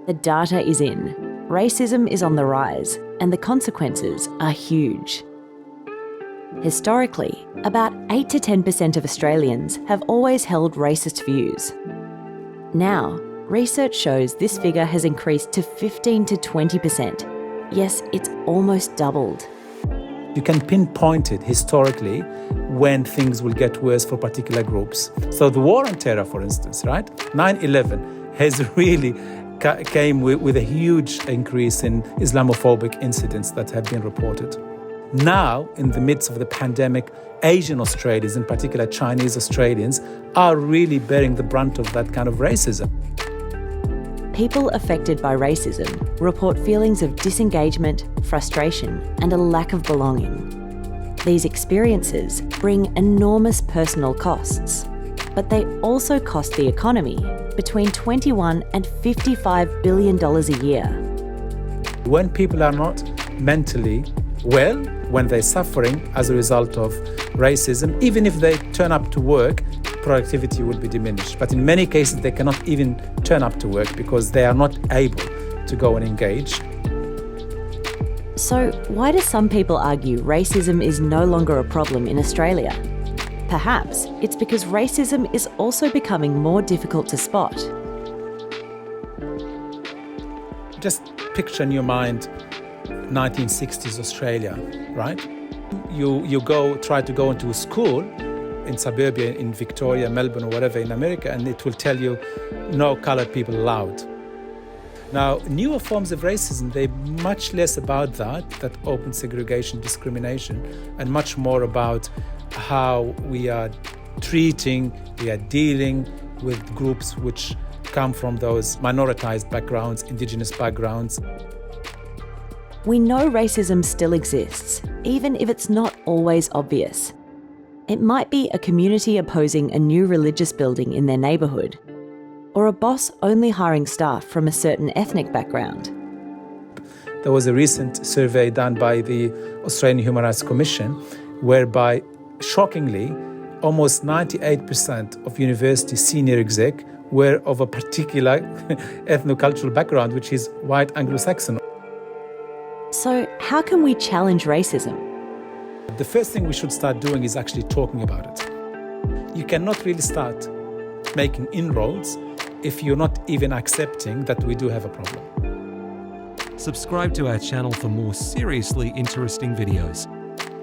The data is in. Racism is on the rise, and the consequences are huge. Historically, about 8 to 10% of Australians have always held racist views. Now, research shows this figure has increased to 15 to 20%. Yes, it's almost doubled. You can pinpoint it historically when things will get worse for particular groups. So the war on terror, for instance, right? 9/11 has really came with a huge increase in Islamophobic incidents that have been reported. Now, in the midst of the pandemic, Asian Australians, in particular Chinese Australians, are really bearing the brunt of that kind of racism. People affected by racism report feelings of disengagement, frustration, and a lack of belonging. These experiences bring enormous personal costs, but they also cost the economy between $21 and $55 billion a year. When people are not mentally well, when they're suffering as a result of racism, even if they turn up to work, productivity will be diminished. But in many cases, they cannot even turn up to work because they are not able to go and engage. So why do some people argue racism is no longer a problem in Australia? Perhaps it's because racism is also becoming more difficult to spot. Just picture in your mind 1960s Australia, right? You try to go into a school in suburbia, in Victoria, Melbourne, or whatever in America, and it will tell you no coloured people allowed. Now, newer forms of racism, they're much less about that open segregation, discrimination, and much more about how we are dealing with groups which come from those minoritized backgrounds, indigenous backgrounds. We know racism still exists, even if it's not always obvious. It might be a community opposing a new religious building in their neighbourhood, or a boss only hiring staff from a certain ethnic background. There was a recent survey done by the Australian Human Rights Commission, whereby, shockingly, almost 98% of university senior exec were of a particular ethnocultural background, which is white Anglo-Saxon. So how can we challenge racism? The first thing we should start doing is actually talking about it. You cannot really start making inroads if you're not even accepting that we do have a problem. Subscribe to our channel for more seriously interesting videos.